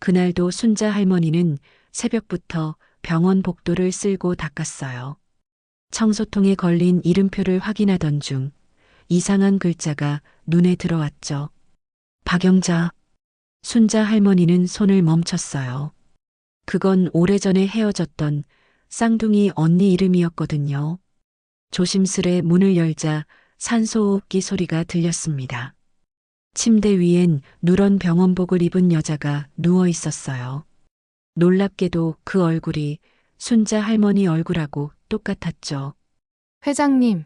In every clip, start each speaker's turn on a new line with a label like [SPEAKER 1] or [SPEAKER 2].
[SPEAKER 1] 그날도 순자 할머니는 새벽부터 병원 복도를 쓸고 닦았어요. 청소통에 걸린 이름표를 확인하던 중 이상한 글자가 눈에 들어왔죠. 박영자. 순자 할머니는 손을 멈췄어요. 그건 오래전에 헤어졌던 쌍둥이 언니 이름이었거든요. 조심스레 문을 열자 산소호흡기 소리가 들렸습니다. 침대 위엔 누런 병원복을 입은 여자가 누워 있었어요. 놀랍게도 그 얼굴이 순자 할머니 얼굴하고 똑같았죠.
[SPEAKER 2] 회장님,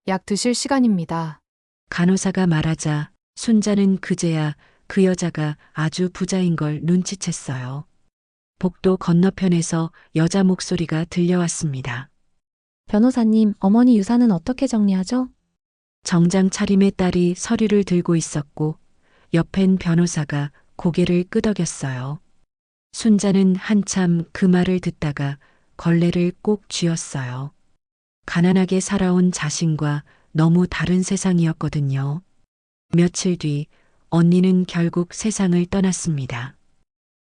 [SPEAKER 2] 약 드실 시간입니다.
[SPEAKER 1] 간호사가 말하자 순자는 그제야 그 여자가 아주 부자인 걸 눈치챘어요. 복도 건너편에서 여자 목소리가 들려왔습니다.
[SPEAKER 3] 변호사님, 어머니 유산은 어떻게 정리하죠?
[SPEAKER 1] 정장 차림의 딸이 서류를 들고 있었고 옆엔 변호사가 고개를 끄덕였어요. 순자는 한참 그 말을 듣다가 걸레를 꼭 쥐었어요. 가난하게 살아온 자신과 너무 다른 세상이었거든요. 며칠 뒤 언니는 결국 세상을 떠났습니다.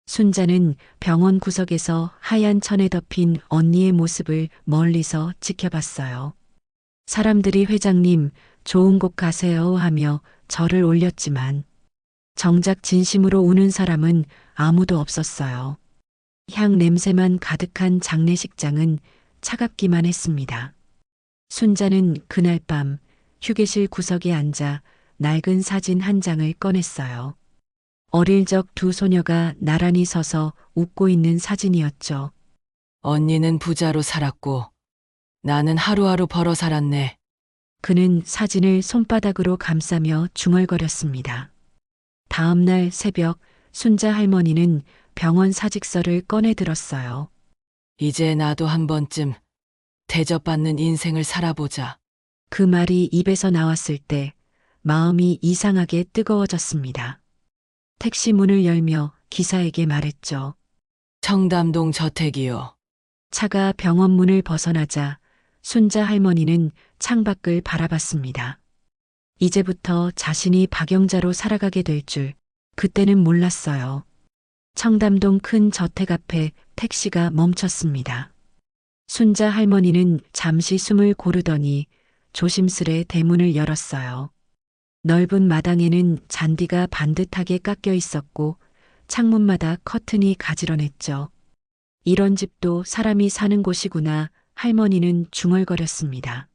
[SPEAKER 1] 순자는 병원 구석에서 하얀 천에 덮인 언니의 모습을 멀리서 지켜봤어요. 사람들이 회장님, 좋은 곳 가세요 하며 절을 올렸지만 정작 진심으로 우는 사람은 아무도 없었어요. 향 냄새만 가득한 장례식장은 차갑기만 했습니다. 순자는 그날 밤 휴게실 구석에 앉아 낡은 사진 한 장을 꺼냈어요. 어릴 적 두 소녀가 나란히 서서 웃고 있는 사진이었죠.
[SPEAKER 4] 언니는 부자로 살았고 나는 하루하루 벌어 살았네.
[SPEAKER 1] 그는 사진을 손바닥으로 감싸며 중얼거렸습니다. 다음 날 새벽 순자 할머니는 병원 사직서를 꺼내 들었어요.
[SPEAKER 4] 이제 나도 한 번쯤 대접받는 인생을 살아보자.
[SPEAKER 1] 그 말이 입에서 나왔을 때 마음이 이상하게 뜨거워졌습니다. 택시 문을 열며 기사에게 말했죠.
[SPEAKER 4] 청담동 저택이요.
[SPEAKER 1] 차가 병원 문을 벗어나자 순자 할머니는 창밖을 바라봤습니다. 이제부터 자신이 박영자로 살아가게 될 줄 그때는 몰랐어요. 청담동 큰 저택 앞에 택시가 멈췄습니다. 순자 할머니는 잠시 숨을 고르더니 조심스레 대문을 열었어요. 넓은 마당에는 잔디가 반듯하게 깎여 있었고 창문마다 커튼이 가지런했죠. 이런 집도 사람이 사는 곳이구나 할머니는 중얼거렸습니다.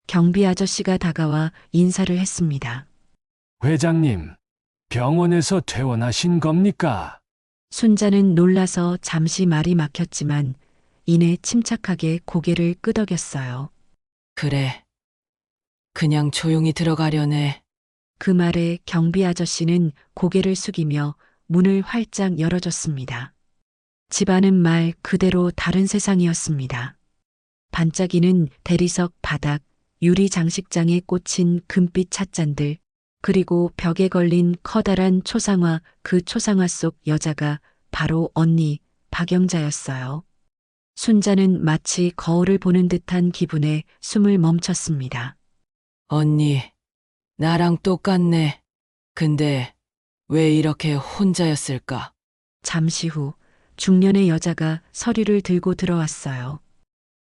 [SPEAKER 1] 경비 아저씨가 다가와 인사를 했습니다.
[SPEAKER 5] 회장님, 병원에서 퇴원하신 겁니까?
[SPEAKER 1] 순자는 놀라서 잠시 말이 막혔지만 이내 침착하게 고개를 끄덕였어요.
[SPEAKER 4] 그래. 그냥 조용히 들어가려네.
[SPEAKER 1] 그 말에 경비 아저씨는 고개를 숙이며 문을 활짝 열어줬습니다. 집안은 말 그대로 다른 세상이었습니다. 반짝이는 대리석 바닥, 유리 장식장에 꽂힌 금빛 찻잔들, 그리고 벽에 걸린 커다란 초상화, 그 초상화 속 여자가 바로 언니 박영자였어요. 순자는 마치 거울을 보는 듯한 기분에 숨을 멈췄습니다.
[SPEAKER 4] 언니, 나랑 똑같네. 근데 왜 이렇게 혼자였을까?
[SPEAKER 1] 잠시 후 중년의 여자가 서류를 들고 들어왔어요.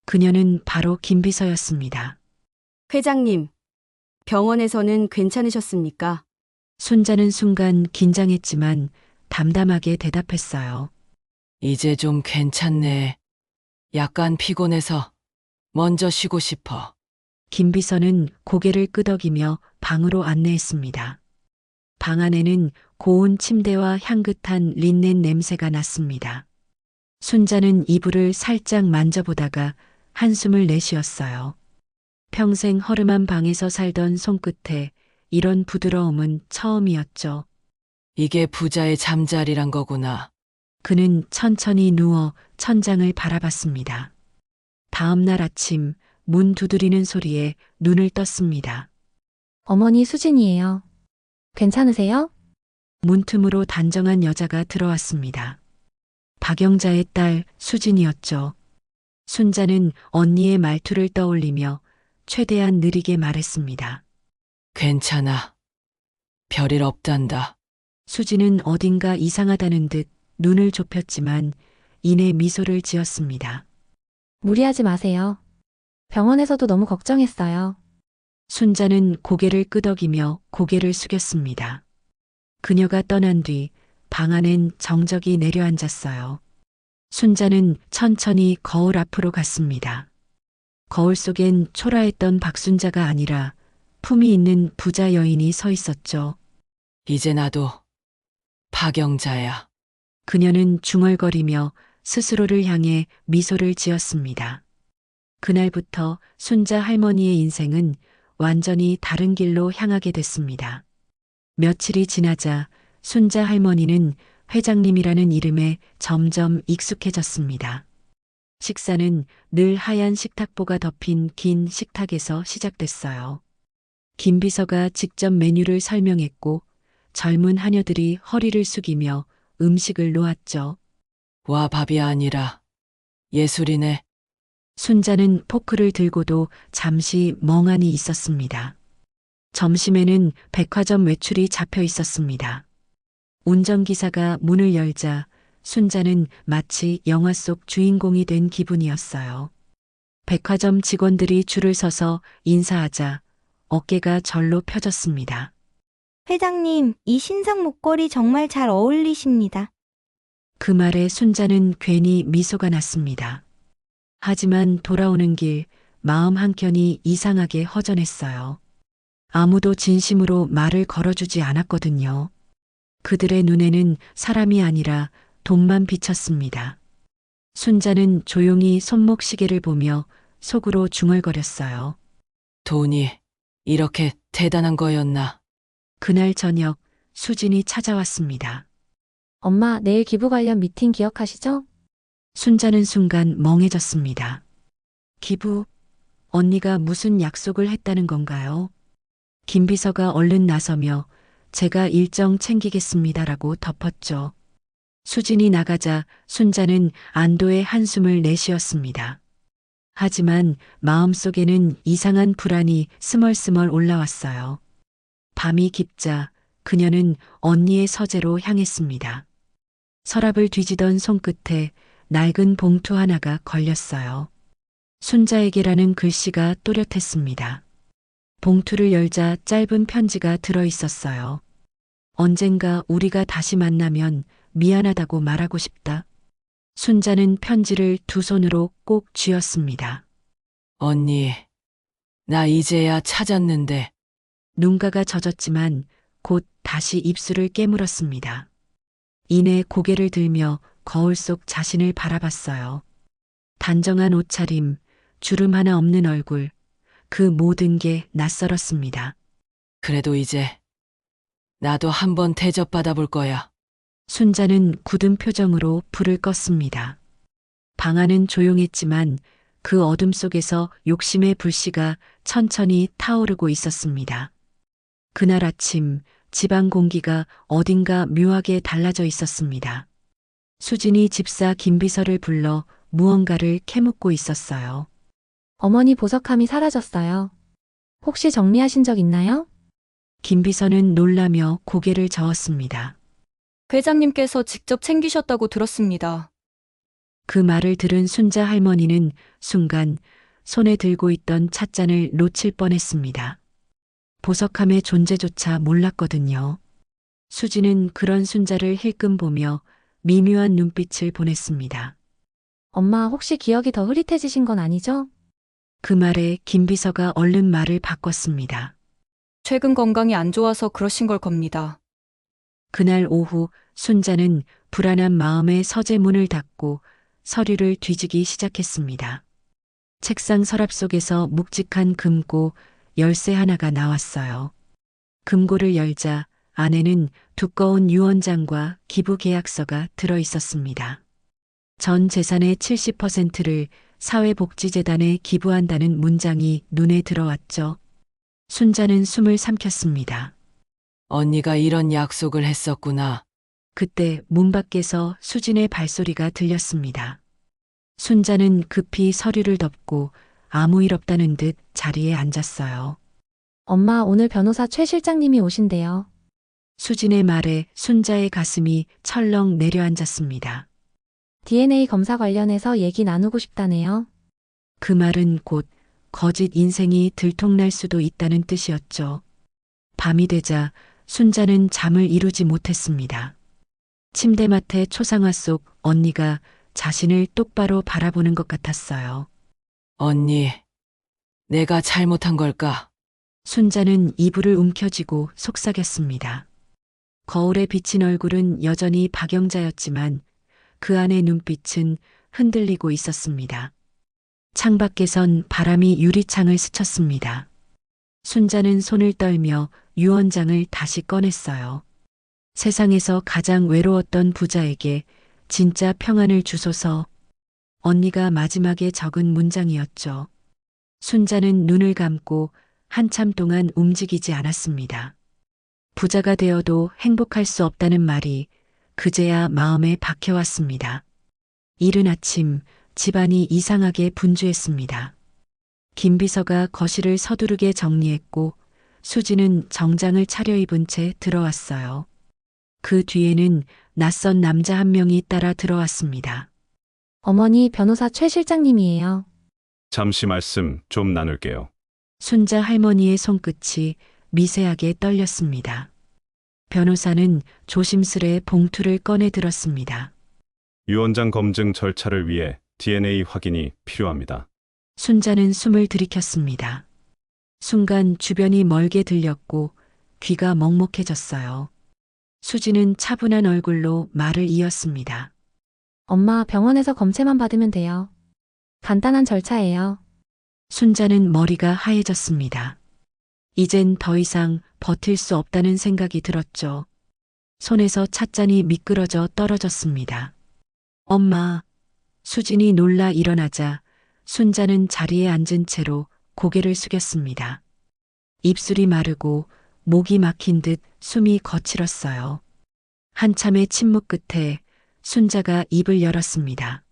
[SPEAKER 1] 그녀는 바로 김비서였습니다.
[SPEAKER 6] 회장님, 병원에서는 괜찮으셨습니까?
[SPEAKER 1] 순자는 순간 긴장했지만 담담하게 대답했어요.
[SPEAKER 4] 이제 좀 괜찮네. 약간 피곤해서 먼저 쉬고 싶어.
[SPEAKER 1] 김비서는 고개를 끄덕이며 방으로 안내했습니다. 방 안에는 고운 침대와 향긋한 린넨 냄새가 났습니다. 순자는 이불을 살짝 만져보다가 한숨을 내쉬었어요. 평생 허름한 방에서 살던 손끝에 이런 부드러움은 처음이었죠.
[SPEAKER 4] 이게 부자의 잠자리란 거구나.
[SPEAKER 1] 그는 천천히 누워 천장을 바라봤습니다. 다음 날 아침 문 두드리는 소리에 눈을 떴습니다.
[SPEAKER 3] 어머니 수진이에요. 괜찮으세요?
[SPEAKER 1] 문틈으로 단정한 여자가 들어왔습니다. 박영자의 딸 수진이었죠. 순자는 언니의 말투를 떠올리며 최대한 느리게 말했습니다.
[SPEAKER 4] 괜찮아. 별일 없단다.
[SPEAKER 1] 수진은 어딘가 이상하다는 듯 눈을 좁혔지만 이내 미소를 지었습니다.
[SPEAKER 3] 무리하지 마세요. 병원에서도 너무 걱정했어요.
[SPEAKER 1] 순자는 고개를 끄덕이며 고개를 숙였습니다. 그녀가 떠난 뒤 방 안엔 정적이 내려앉았어요. 순자는 천천히 거울 앞으로 갔습니다. 거울 속엔 초라했던 박순자가 아니라 품이 있는 부자 여인이 서 있었죠.
[SPEAKER 4] 이제 나도 박영자야.
[SPEAKER 1] 그녀는 중얼거리며 스스로를 향해 미소를 지었습니다. 그날부터 순자 할머니의 인생은 완전히 다른 길로 향하게 됐습니다. 며칠이 지나자 순자 할머니는 회장님이라는 이름에 점점 익숙해졌습니다. 식사는 늘 하얀 식탁보가 덮인 긴 식탁에서 시작됐어요. 김 비서가 직접 메뉴를 설명했고 젊은 하녀들이 허리를 숙이며 음식을 놓았죠.
[SPEAKER 4] 와, 밥이 아니라 예술이네.
[SPEAKER 1] 순자는 포크를 들고도 잠시 멍하니 있었습니다. 점심에는 백화점 외출이 잡혀 있었습니다. 운전기사가 문을 열자 순자는 마치 영화 속 주인공이 된 기분이었어요. 백화점 직원들이 줄을 서서 인사하자 어깨가 절로 펴졌습니다.
[SPEAKER 7] 회장님, 이 신상 목걸이 정말 잘 어울리십니다.
[SPEAKER 1] 그 말에 순자는 괜히 미소가 났습니다. 하지만 돌아오는 길 마음 한켠이 이상하게 허전했어요. 아무도 진심으로 말을 걸어주지 않았거든요. 그들의 눈에는 사람이 아니라 돈만 비쳤습니다. 순자는 조용히 손목시계를 보며 속으로 중얼거렸어요.
[SPEAKER 4] 돈이 이렇게 대단한 거였나?
[SPEAKER 1] 그날 저녁 수진이 찾아왔습니다.
[SPEAKER 3] 엄마, 내일 기부 관련 미팅 기억하시죠?
[SPEAKER 1] 순자는 순간 멍해졌습니다. 기부? 언니가 무슨 약속을 했다는 건가요? 김 비서가 얼른 나서며 제가 일정 챙기겠습니다라고 덮었죠. 수진이 나가자 순자는 안도의 한숨을 내쉬었습니다. 하지만 마음속에는 이상한 불안이 스멀스멀 올라왔어요. 밤이 깊자 그녀는 언니의 서재로 향했습니다. 서랍을 뒤지던 손끝에 낡은 봉투 하나가 걸렸어요. 순자에게라는 글씨가 또렷했습니다. 봉투를 열자 짧은 편지가 들어 있었어요. 언젠가 우리가 다시 만나면 미안하다고 말하고 싶다. 순자는 편지를 두 손으로 꼭 쥐었습니다.
[SPEAKER 4] 언니, 나 이제야 찾았는데.
[SPEAKER 1] 눈가가 젖었지만 곧 다시 입술을 깨물었습니다. 이내 고개를 들며 거울 속 자신을 바라봤어요. 단정한 옷차림, 주름 하나 없는 얼굴, 그 모든 게 낯설었습니다.
[SPEAKER 4] 그래도 이제 나도 한번 대접받아 볼 거야.
[SPEAKER 1] 순자는 굳은 표정으로 불을 껐습니다. 방 안은 조용했지만 그 어둠 속에서 욕심의 불씨가 천천히 타오르고 있었습니다. 그날 아침 집안 공기가 어딘가 묘하게 달라져 있었습니다. 수진이 집사 김비서를 불러 무언가를 캐묻고 있었어요.
[SPEAKER 3] 어머니 보석함이 사라졌어요. 혹시 정리하신 적 있나요?
[SPEAKER 1] 김비서는 놀라며 고개를 저었습니다.
[SPEAKER 6] 회장님께서 직접 챙기셨다고 들었습니다.
[SPEAKER 1] 그 말을 들은 순자 할머니는 순간 손에 들고 있던 찻잔을 놓칠 뻔했습니다. 보석함의 존재조차 몰랐거든요. 수지는 그런 순자를 힐끔 보며 미묘한 눈빛을 보냈습니다.
[SPEAKER 3] 엄마, 혹시 기억이 더 흐릿해지신 건 아니죠?
[SPEAKER 1] 그 말에 김비서가 얼른 말을 바꿨습니다.
[SPEAKER 6] 최근 건강이 안 좋아서 그러신 걸 겁니다.
[SPEAKER 1] 그날 오후 순자는 불안한 마음에 서재 문을 닫고 서류를 뒤지기 시작했습니다. 책상 서랍 속에서 묵직한 금고 열쇠 하나가 나왔어요. 금고를 열자 안에는 두꺼운 유언장과 기부 계약서가 들어 있었습니다. 전 재산의 70%를 사회복지재단에 기부한다는 문장이 눈에 들어왔죠. 순자는 숨을 삼켰습니다.
[SPEAKER 4] 언니가 이런 약속을 했었구나.
[SPEAKER 1] 그때 문 밖에서 수진의 발소리가 들렸습니다. 순자는 급히 서류를 덮고 아무 일 없다는 듯 자리에 앉았어요.
[SPEAKER 3] 엄마, 오늘 변호사 최 실장님이 오신대요.
[SPEAKER 1] 수진의 말에 순자의 가슴이 철렁 내려앉았습니다.
[SPEAKER 3] DNA 검사 관련해서 얘기 나누고 싶다네요.
[SPEAKER 1] 그 말은 곧 거짓 인생이 들통날 수도 있다는 뜻이었죠. 밤이 되자 순자는 잠을 이루지 못했습니다. 침대맡의 초상화 속 언니가 자신을 똑바로 바라보는 것 같았어요.
[SPEAKER 4] 언니, 내가 잘못한 걸까?
[SPEAKER 1] 순자는 이불을 움켜쥐고 속삭였습니다. 거울에 비친 얼굴은 여전히 박영자였지만 그 안의 눈빛은 흔들리고 있었습니다. 창밖에선 바람이 유리창을 스쳤습니다. 순자는 손을 떨며 유언장을 다시 꺼냈어요. 세상에서 가장 외로웠던 부자에게 진짜 평안을 주소서. 언니가 마지막에 적은 문장이었죠. 순자는 눈을 감고 한참 동안 움직이지 않았습니다. 부자가 되어도 행복할 수 없다는 말이 그제야 마음에 박혀왔습니다. 이른 아침 집안이 이상하게 분주했습니다. 김비서가 거실을 서두르게 정리했고 수지는 정장을 차려입은 채 들어왔어요. 그 뒤에는 낯선 남자 한 명이 따라 들어왔습니다.
[SPEAKER 3] 어머니 변호사 최 실장님이에요.
[SPEAKER 8] 잠시 말씀 좀 나눌게요.
[SPEAKER 1] 순자 할머니의 손끝이 미세하게 떨렸습니다. 변호사는 조심스레 봉투를 꺼내 들었습니다.
[SPEAKER 8] 유언장 검증 절차를 위해 DNA 확인이 필요합니다.
[SPEAKER 1] 순자는 숨을 들이켰습니다. 순간 주변이 멀게 들렸고 귀가 먹먹해졌어요. 수지는 차분한 얼굴로 말을 이었습니다.
[SPEAKER 3] 엄마 병원에서 검체만 받으면 돼요. 간단한 절차예요.
[SPEAKER 1] 순자는 머리가 하얘졌습니다. 이젠 더 이상 버틸 수 없다는 생각이 들었죠. 손에서 찻잔이 미끄러져 떨어졌습니다. 엄마. 수진이 놀라 일어나자 순자는 자리에 앉은 채로 고개를 숙였습니다. 입술이 마르고 목이 막힌 듯 숨이 거칠었어요. 한참의 침묵 끝에 순자가 입을 열었습니다.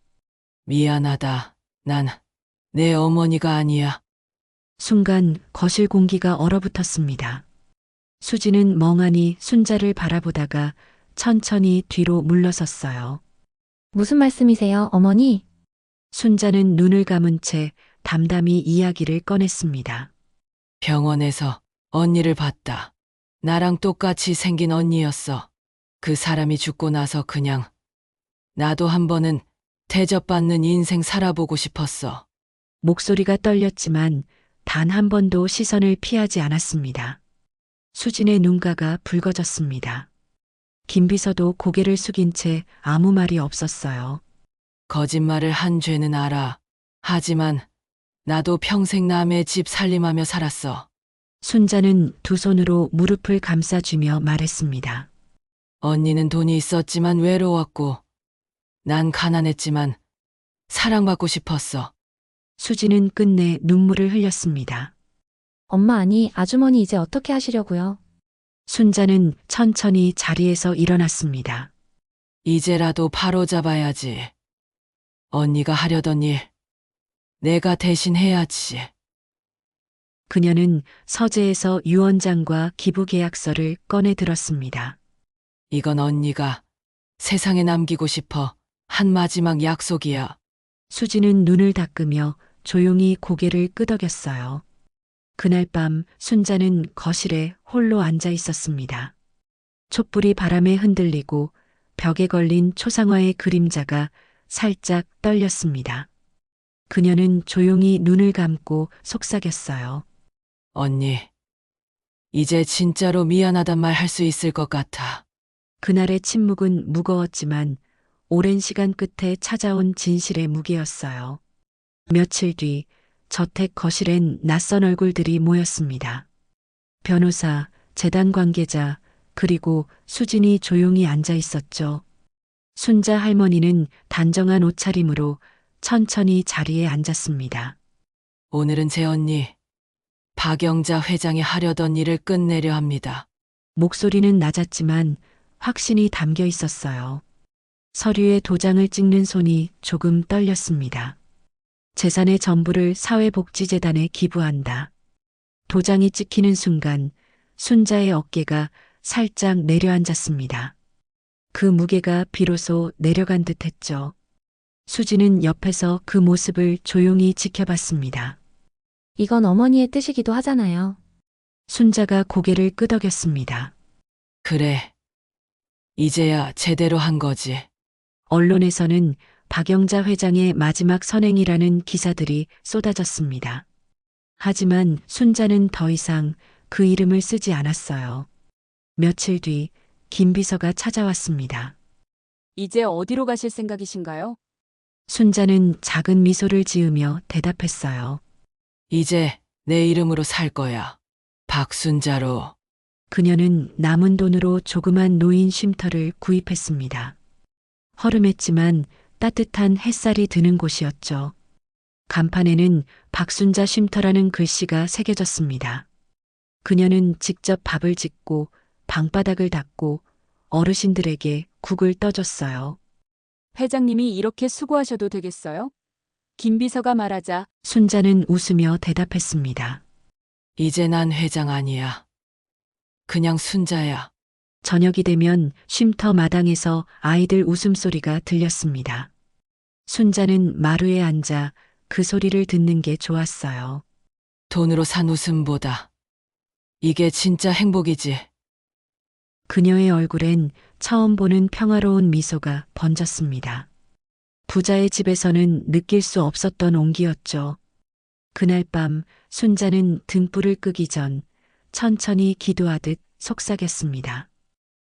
[SPEAKER 4] 미안하다. 난 내 어머니가 아니야.
[SPEAKER 1] 순간 거실 공기가 얼어붙었습니다. 수지는 멍하니 순자를 바라보다가 천천히 뒤로 물러섰어요.
[SPEAKER 3] 무슨 말씀이세요, 어머니?
[SPEAKER 1] 순자는 눈을 감은 채 담담히 이야기를 꺼냈습니다.
[SPEAKER 4] 병원에서 언니를 봤다. 나랑 똑같이 생긴 언니였어. 그 사람이 죽고 나서 그냥 나도 한 번은 대접받는 인생 살아보고 싶었어.
[SPEAKER 1] 목소리가 떨렸지만 단 한 번도 시선을 피하지 않았습니다. 수진의 눈가가 붉어졌습니다. 김비서도 고개를 숙인 채 아무 말이 없었어요.
[SPEAKER 4] 거짓말을 한 죄는 알아. 하지만 나도 평생 남의 집 살림하며 살았어.
[SPEAKER 1] 순자는 두 손으로 무릎을 감싸주며 말했습니다.
[SPEAKER 4] 언니는 돈이 있었지만 외로웠고 난 가난했지만 사랑받고 싶었어.
[SPEAKER 1] 수지는 끝내 눈물을 흘렸습니다.
[SPEAKER 3] 엄마 아니 아주머니 이제 어떻게 하시려고요?
[SPEAKER 1] 순자는 천천히 자리에서 일어났습니다.
[SPEAKER 4] 이제라도 바로잡아야지. 언니가 하려던 일 내가 대신 해야지.
[SPEAKER 1] 그녀는 서재에서 유언장과 기부계약서를 꺼내 들었습니다.
[SPEAKER 4] 이건 언니가 세상에 남기고 싶어 한 마지막 약속이야.
[SPEAKER 1] 수지는 눈을 닦으며 조용히 고개를 끄덕였어요. 그날 밤 순자는 거실에 홀로 앉아 있었습니다. 촛불이 바람에 흔들리고 벽에 걸린 초상화의 그림자가 살짝 떨렸습니다. 그녀는 조용히 눈을 감고 속삭였어요.
[SPEAKER 4] 언니, 이제 진짜로 미안하단 말 할 수 있을 것 같아.
[SPEAKER 1] 그날의 침묵은 무거웠지만 오랜 시간 끝에 찾아온 진실의 무게였어요. 며칠 뒤 저택 거실엔 낯선 얼굴들이 모였습니다. 변호사, 재단 관계자, 그리고 수진이 조용히 앉아 있었죠. 순자 할머니는 단정한 옷차림으로 천천히 자리에 앉았습니다.
[SPEAKER 4] 오늘은 제 언니, 박영자 회장이 하려던 일을 끝내려 합니다.
[SPEAKER 1] 목소리는 낮았지만 확신이 담겨 있었어요. 서류에 도장을 찍는 손이 조금 떨렸습니다. 재산의 전부를 사회복지재단에 기부한다. 도장이 찍히는 순간 순자의 어깨가 살짝 내려앉았습니다. 그 무게가 비로소 내려간 듯 했죠. 수지는 옆에서 그 모습을 조용히 지켜봤습니다.
[SPEAKER 3] 이건 어머니의 뜻이기도 하잖아요.
[SPEAKER 1] 순자가 고개를 끄덕였습니다.
[SPEAKER 4] 그래. 이제야 제대로 한 거지.
[SPEAKER 1] 언론에서는 박영자 회장의 마지막 선행이라는 기사들이 쏟아졌습니다. 하지만 순자는 더 이상 그 이름을 쓰지 않았어요. 며칠 뒤 김 비서가 찾아왔습니다.
[SPEAKER 6] 이제 어디로 가실 생각이신가요?
[SPEAKER 1] 순자는 작은 미소를 지으며 대답했어요.
[SPEAKER 4] 이제 내 이름으로 살 거야. 박순자로.
[SPEAKER 1] 그녀는 남은 돈으로 조그만 노인 쉼터를 구입했습니다. 허름했지만 따뜻한 햇살이 드는 곳이었죠. 간판에는 박순자 쉼터라는 글씨가 새겨졌습니다. 그녀는 직접 밥을 짓고 방바닥을 닦고 어르신들에게 국을 떠줬어요.
[SPEAKER 6] 회장님이 이렇게 수고하셔도 되겠어요? 김 비서가 말하자
[SPEAKER 1] 순자는 웃으며 대답했습니다.
[SPEAKER 4] 이제 난 회장 아니야. 그냥 순자야.
[SPEAKER 1] 저녁이 되면 쉼터 마당에서 아이들 웃음소리가 들렸습니다. 순자는 마루에 앉아 그 소리를 듣는 게 좋았어요.
[SPEAKER 4] 돈으로 산 웃음보다 이게 진짜 행복이지.
[SPEAKER 1] 그녀의 얼굴엔 처음 보는 평화로운 미소가 번졌습니다. 부자의 집에서는 느낄 수 없었던 온기였죠. 그날 밤 순자는 등불을 끄기 전 천천히 기도하듯 속삭였습니다.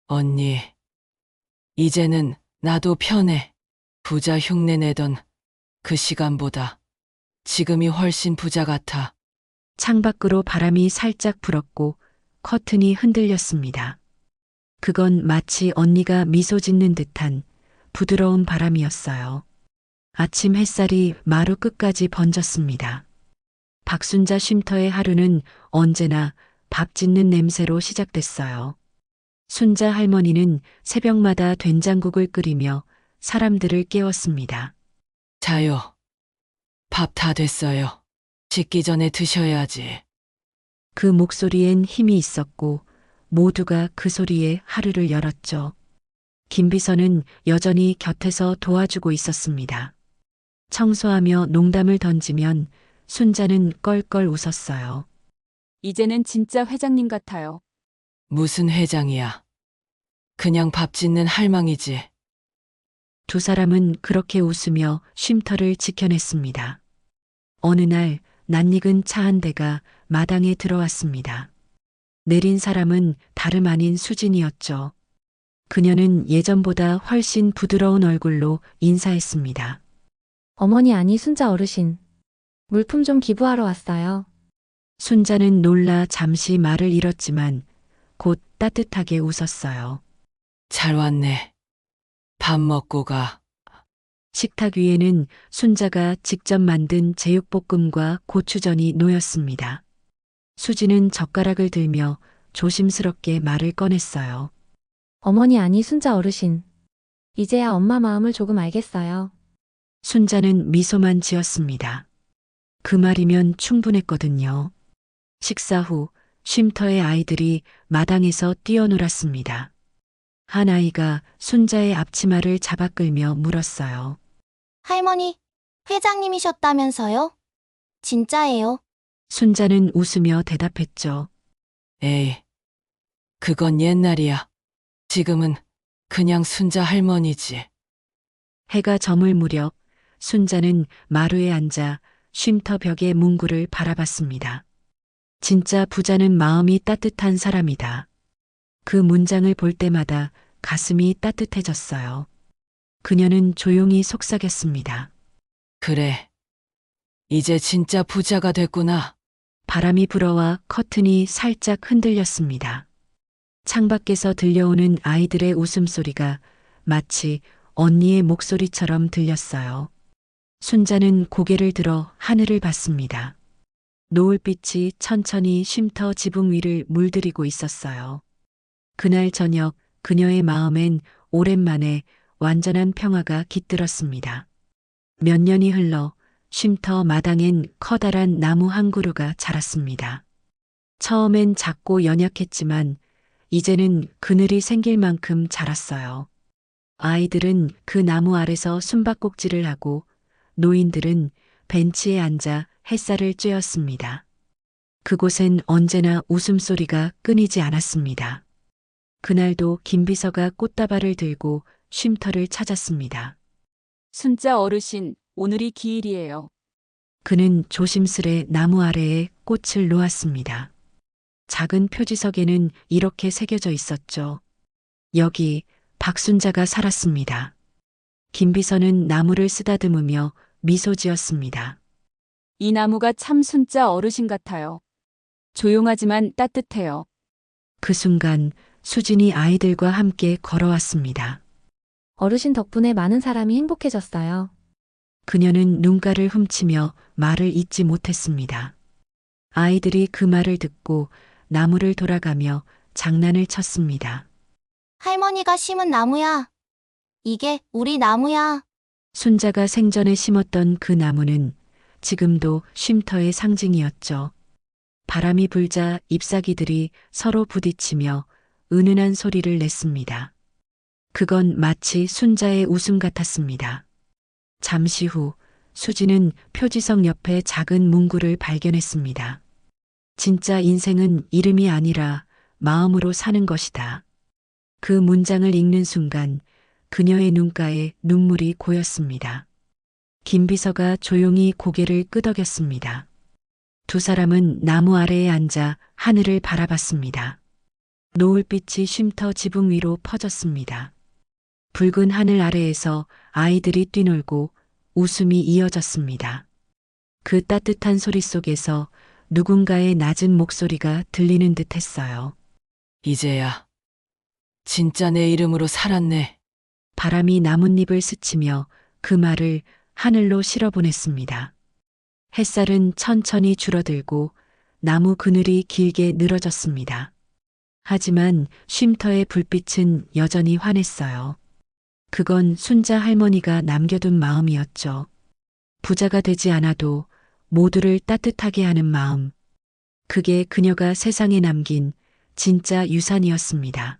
[SPEAKER 4] 언니, 이제는 나도 편해. 부자 흉내 내던 그 시간보다 지금이 훨씬 부자 같아.
[SPEAKER 1] 창밖으로 바람이 살짝 불었고 커튼이 흔들렸습니다. 그건 마치 언니가 미소 짓는 듯한 부드러운 바람이었어요. 아침 햇살이 마루 끝까지 번졌습니다. 박순자 쉼터의 하루는 언제나 밥 짓는 냄새로 시작됐어요. 순자 할머니는 새벽마다 된장국을 끓이며 사람들을 깨웠습니다.
[SPEAKER 4] 자요. 밥 다 됐어요. 식기 전에 드셔야지.
[SPEAKER 1] 그 목소리엔 힘이 있었고 모두가 그 소리에 하루를 열었죠. 김 비서는 여전히 곁에서 도와주고 있었습니다. 청소하며 농담을 던지면 순자는 껄껄 웃었어요.
[SPEAKER 6] 이제는 진짜 회장님 같아요.
[SPEAKER 4] 무슨 회장이야. 그냥 밥 짓는 할망이지.
[SPEAKER 1] 두 사람은 그렇게 웃으며 쉼터를 지켜냈습니다. 어느 날 낯익은 차 한 대가 마당에 들어왔습니다. 내린 사람은 다름 아닌 수진이었죠. 그녀는 예전보다 훨씬 부드러운 얼굴로 인사했습니다.
[SPEAKER 3] 어머니 아니 순자 어르신. 물품 좀 기부하러 왔어요.
[SPEAKER 1] 순자는 놀라 잠시 말을 잃었지만 곧 따뜻하게 웃었어요.
[SPEAKER 4] 잘 왔네. 밥 먹고 가.
[SPEAKER 1] 식탁 위에는 순자가 직접 만든 제육볶음과 고추전이 놓였습니다. 수지는 젓가락을 들며 조심스럽게 말을 꺼냈어요.
[SPEAKER 3] 어머니 아니 순자 어르신. 이제야 엄마 마음을 조금 알겠어요.
[SPEAKER 1] 순자는 미소만 지었습니다. 그 말이면 충분했거든요. 식사 후 쉼터의 아이들이 마당에서 뛰어놀았습니다. 한 아이가 순자의 앞치마를 잡아 끌며 물었어요.
[SPEAKER 9] 할머니, 회장님이셨다면서요? 진짜예요?
[SPEAKER 1] 순자는 웃으며 대답했죠.
[SPEAKER 4] 에이, 그건 옛날이야. 지금은 그냥 순자 할머니지.
[SPEAKER 1] 해가 저물 무렵 순자는 마루에 앉아 쉼터 벽의 문구를 바라봤습니다. 진짜 부자는 마음이 따뜻한 사람이다. 그 문장을 볼 때마다 가슴이 따뜻해졌어요. 그녀는 조용히 속삭였습니다.
[SPEAKER 4] 그래. 이제 진짜 부자가 됐구나.
[SPEAKER 1] 바람이 불어와 커튼이 살짝 흔들렸습니다. 창밖에서 들려오는 아이들의 웃음소리가 마치 언니의 목소리처럼 들렸어요. 순자는 고개를 들어 하늘을 봤습니다. 노을빛이 천천히 쉼터 지붕 위를 물들이고 있었어요. 그날 저녁 그녀의 마음엔 오랜만에 완전한 평화가 깃들었습니다. 몇 년이 흘러 쉼터 마당엔 커다란 나무 한 그루가 자랐습니다. 처음엔 작고 연약했지만 이제는 그늘이 생길 만큼 자랐어요. 아이들은 그 나무 아래서 숨바꼭질을 하고 노인들은 벤치에 앉아 햇살을 쬐었습니다. 그곳엔 언제나 웃음소리가 끊이지 않았습니다. 그날도 김비서가 꽃다발을 들고 쉼터를 찾았습니다.
[SPEAKER 10] 순자 어르신, 오늘이 기일이에요.
[SPEAKER 1] 그는 조심스레 나무 아래에 꽃을 놓았습니다. 작은 표지석에는 이렇게 새겨져 있었죠. 여기 박순자가 살았습니다. 김비서는 나무를 쓰다듬으며 미소 지었습니다.
[SPEAKER 10] 이 나무가 참 순자 어르신 같아요. 조용하지만 따뜻해요.
[SPEAKER 1] 그 순간 수진이 아이들과 함께 걸어왔습니다.
[SPEAKER 3] 어르신 덕분에 많은 사람이 행복해졌어요.
[SPEAKER 1] 그녀는 눈가를 훔치며 말을 잇지 못했습니다. 아이들이 그 말을 듣고 나무를 돌아가며 장난을 쳤습니다.
[SPEAKER 9] 할머니가 심은 나무야. 이게 우리 나무야.
[SPEAKER 1] 순자가 생전에 심었던 그 나무는 지금도 쉼터의 상징이었죠. 바람이 불자 잎사귀들이 서로 부딪히며 은은한 소리를 냈습니다. 그건 마치 순자의 웃음 같았습니다. 잠시 후 수지는 표지석 옆에 작은 문구를 발견했습니다. 진짜 인생은 이름이 아니라 마음으로 사는 것이다. 그 문장을 읽는 순간 그녀의 눈가에 눈물이 고였습니다. 김비서가 조용히 고개를 끄덕였습니다. 두 사람은 나무 아래에 앉아 하늘을 바라봤습니다. 노을빛이 쉼터 지붕 위로 퍼졌습니다. 붉은 하늘 아래에서 아이들이 뛰놀고 웃음이 이어졌습니다. 그 따뜻한 소리 속에서 누군가의 낮은 목소리가 들리는 듯 했어요.
[SPEAKER 4] 이제야 진짜 내 이름으로 살았네.
[SPEAKER 1] 바람이 나뭇잎을 스치며 그 말을 하늘로 실어보냈습니다. 햇살은 천천히 줄어들고 나무 그늘이 길게 늘어졌습니다. 하지만 쉼터의 불빛은 여전히 환했어요. 그건 순자 할머니가 남겨둔 마음이었죠. 부자가 되지 않아도 모두를 따뜻하게 하는 마음. 그게 그녀가 세상에 남긴 진짜 유산이었습니다.